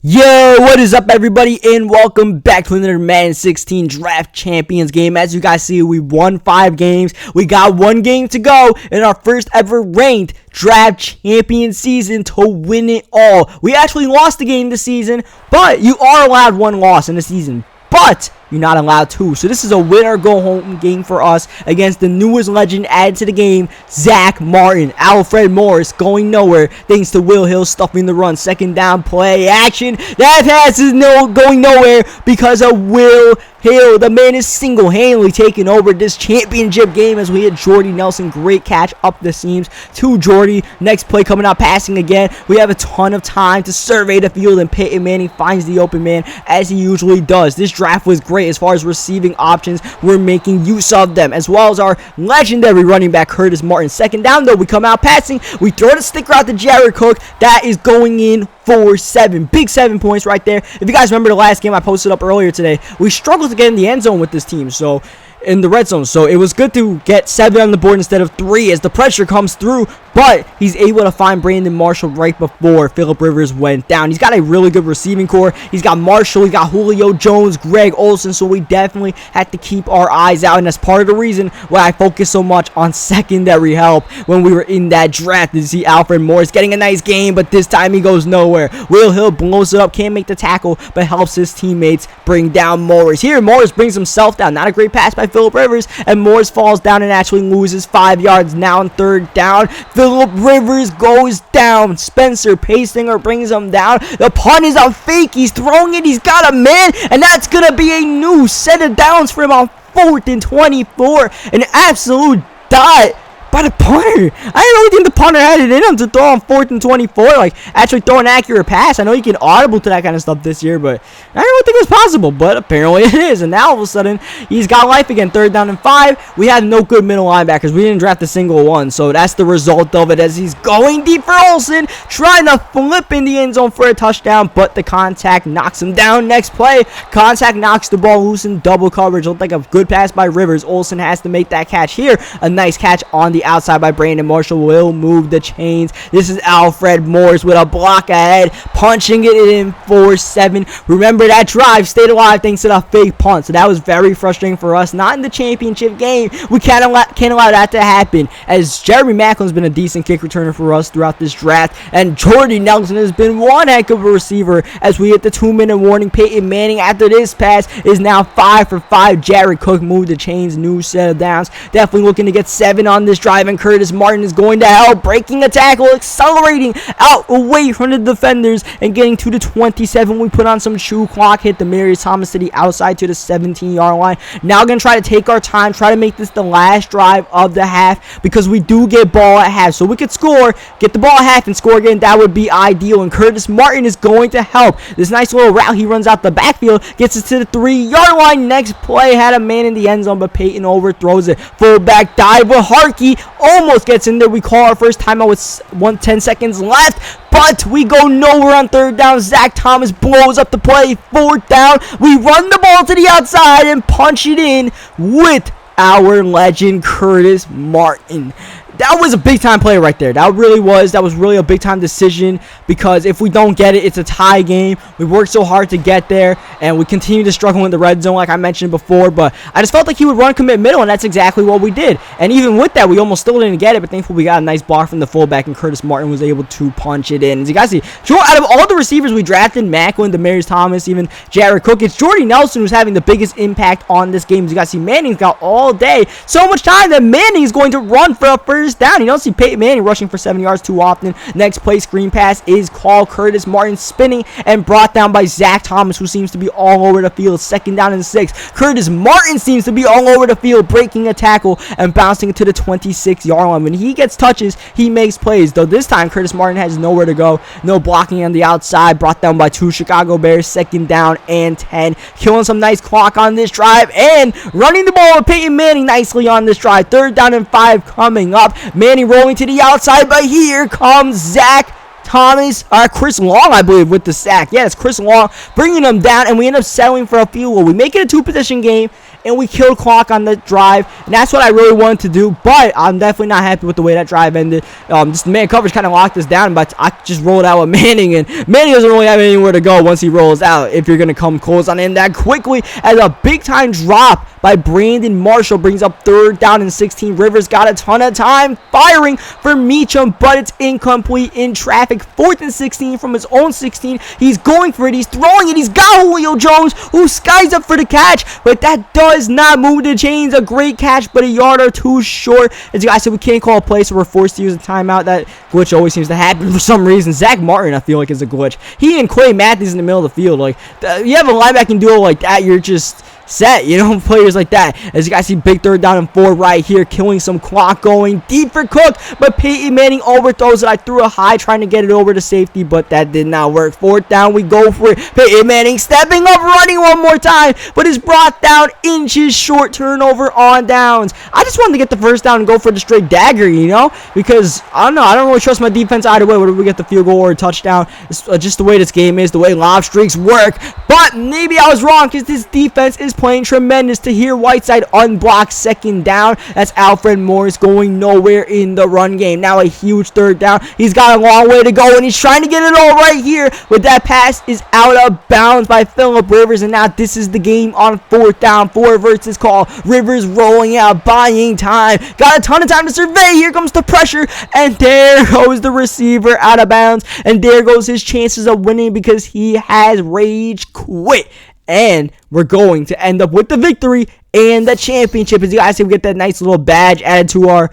Yo, what is up, everybody, and welcome back to another Madden 16 Draft Champions game. As you guys see, we won 5 games. We got 1 game to go in our first ever ranked Draft Champion season to win it all. We actually lost the game this season, but you are allowed 1 loss in the season. But you're not allowed 2. So this is a win-or-go-home game for us against the newest legend added to the game, Zach Martin. Alfred Morris going nowhere thanks to Will Hill stuffing the run. Second down play action. That pass is going nowhere because of Will Hill. The man is single-handedly taking over this championship game as we hit Jordy Nelson. Great catch up the seams to Jordy. Next play coming out passing again. We have a ton of time to survey the field, and Peyton Manning finds the open man as he usually does. This draft was great as far as receiving options. We're making use of them, as well as our legendary running back Curtis Martin. Second down though, we come out passing. We throw the sticker out to Jared Cook. That is going in for 7. Big 7 points right there. If you guys remember the last game I posted up earlier today, we struggled to get in the end zone with this team, so in the red zone. So it was good to get 7 on the board instead of 3 as the pressure comes through. But he's able to find Brandon Marshall right before Phillip Rivers went down. He's got a really good receiving core. He's got Marshall, he's got Julio Jones, Greg Olsen. So we definitely had to keep our eyes out. And that's part of the reason why I focus so much on secondary help when we were in that draft. You see Alfred Morris getting a nice game, but this time he goes nowhere. Will Hill blows it up, can't make the tackle, but helps his teammates bring down Morris. Here, Morris brings himself down. Not a great pass by Phillip Rivers, and Morris falls down and actually loses 5 yards. Now on third down, Phillip Rivers goes down. Spencer Paysinger brings him down. The punt is a fake. He's throwing it. He's got a man, and that's going to be a new set of downs for him on 4th and 24. An absolute dot by the punter. I didn't really think the punter had it in him to throw on 4th and 24, like actually throw an accurate pass. I know you can audible to that kind of stuff this year, but I didn't really think it was possible, but apparently it is. And now all of a sudden, he's got life again. 3rd down and 5. We had no good middle linebackers. We didn't draft a single one, so that's the result of it as he's going deep for Olsen, trying to flip in the end zone for a touchdown, but the contact knocks him down. Next play, contact knocks the ball loose in double coverage. Looked like a good pass by Rivers. Olsen has to make that catch here. A nice catch on the outside by Brandon Marshall will move the chains. This is Alfred Morris with a block ahead, punching it in for 7. Remember, that drive stayed alive thanks to the fake punt, so that was very frustrating for us. Not in the championship game. We can't allow that to happen, as Jeremy Macklin's been a decent kick returner for us throughout this draft, and Jordy Nelson has been one heck of a receiver as we hit the 2-minute warning. Peyton Manning, after this pass, is now 5 for 5. Jared Cook moved the chains, new set of downs. Definitely looking to get 7 on this drive, and Curtis Martin is going to help, breaking a tackle, accelerating out away from the defenders, and getting to the 27. We put on some shoe clock, hit the Marius Thomas to the outside to the 17-yard line. Now going to try to take our time, try to make this the last drive of the half, because we do get ball at half, so we could score, get the ball at half and score again. That would be ideal, and Curtis Martin is going to help. This nice little route, he runs out the backfield, gets us to the 3-yard line. Next play had a man in the end zone, but Peyton overthrows it. Fullback dive with Harkey, almost gets in there. We call our first timeout with 10 seconds left, but we go nowhere on 3rd down. Zach Thomas blows up the play. 4th down, we run the ball to the outside and punch it in with our legend Curtis Martin. That was a big-time play right there. That really was. That was really a big-time decision, because if we don't get it, it's a tie game. We worked so hard to get there, and we continue to struggle in the red zone like I mentioned before, but I just felt like he would run commit middle, and that's exactly what we did. And even with that, we almost still didn't get it, but thankfully we got a nice block from the fullback, and Curtis Martin was able to punch it in. As you guys see, out of all the receivers we drafted, Macklin, Demarius Thomas, even Jared Cook, it's Jordy Nelson who's having the biggest impact on this game. As you guys see, Manning's got all day, so much time that Manning is going to run for a first down. You don't see Peyton Manning rushing for 7 yards too often. Next play, screen pass is called. Curtis Martin spinning and brought down by Zach Thomas, who seems to be all over the field. 2nd down and 6. Curtis Martin seems to be all over the field, breaking a tackle and bouncing it to the 26-yard line. When he gets touches, he makes plays, though this time Curtis Martin has nowhere to go. No blocking on the outside, brought down by 2 Chicago Bears. 2nd down and 10. Killing some nice clock on this drive and running the ball with Peyton Manning nicely on this drive. 3rd down and 5 coming up. Manning rolling to the outside, but here comes Zach Thomas, Chris Long, I believe, with the sack. Yeah, it's Chris Long bringing them down, and we end up settling for a field goal. We make it a 2-position game, and we killed clock on the drive, and that's what I really wanted to do, but I'm definitely not happy with the way that drive ended. Just man coverage kind of locked us down, but I just rolled out with Manning, and Manning doesn't really have anywhere to go once he rolls out if you're going to come close on him that quickly, as a big-time drop by Brandon Marshall brings up 3rd down and 16. Rivers got a ton of time firing for Meacham, but it's incomplete in traffic. 4th and 16 from his own 16. He's going for it. He's throwing it. He's got Julio Jones, who skies up for the catch, but that does not move the chains. A great catch, but a yard or two short. As you guys said, we can't call a play, so we're forced to use a timeout. That glitch always seems to happen for some reason. Zach Martin, I feel like, is a glitch. He and Clay Matthews in the middle of the field. Like, you have a linebacking duo like that, you're just set, you know, players like that. As you guys see, big 3rd down and 4 right here, killing some clock, going deep for Cook, but Peyton Manning overthrows it. I threw a high trying to get it over to safety, but that did not work. 4th down, we go for it. Peyton Manning stepping up, running one more time, but is brought down inches short. Turnover on downs. I just wanted to get the 1st down and go for the straight dagger, you know, because I don't know, I don't really trust my defense either way, whether we get the field goal or a touchdown. It's just the way this game is, the way lob streaks work, but maybe I was wrong, because this defense is playing tremendous. To hear Whiteside unblock 2nd down. That's Alfred Morris going nowhere in the run game. Now a huge 3rd down. He's got a long way to go, and he's trying to get it all right here, but that pass is out of bounds by Phillip Rivers, and now this is the game on 4th down. 4 versus call. Rivers rolling out, buying time. Got a ton of time to survey. Here comes the pressure, and there goes the receiver out of bounds, and there goes his chances of winning, because he has rage quit. And we're going to end up with the victory and the championship. As you guys see, we get that nice little badge added to our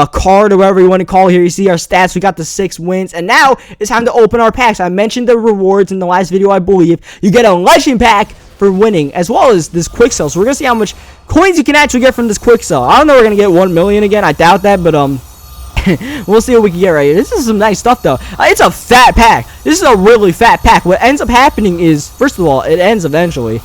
card, or whatever you want to call it. Here you see our stats. We got the 6 wins, and now it's time to open our packs. I mentioned the rewards in the last video, I believe. You get a legend pack for winning, as well as this quick sell. So we're gonna see how much coins you can actually get from this quick sell. I don't know, we're gonna get 1 million again. I doubt that, but we'll see what we can get right here. This is some nice stuff, though. It's a fat pack. This is a really fat pack. What ends up happening is, first of all, it ends eventually.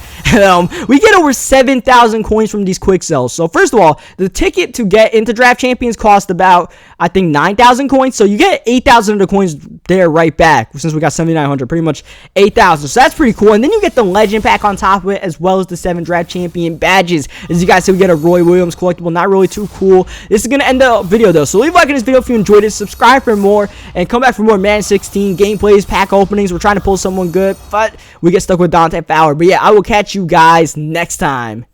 We get over 7,000 coins from these quick sells. So, first of all, the ticket to get into Draft Champions cost about, I think, 9,000 coins. So, you get 8,000 of the coins there right back. Since we got 7,900, pretty much 8,000. So, that's pretty cool. And then you get the Legend pack on top of it, as well as the 7 Draft Champion badges. As you guys see, we get a Roy Williams collectible. Not really too cool. This is going to end the video, though. So, leave a like on this video if you enjoyed it. Subscribe for more. And come back for more Madden 16 gameplays, pack openings. We're trying to pull someone good, but we get stuck with Dante Fowler. But yeah, I will catch you guys next time.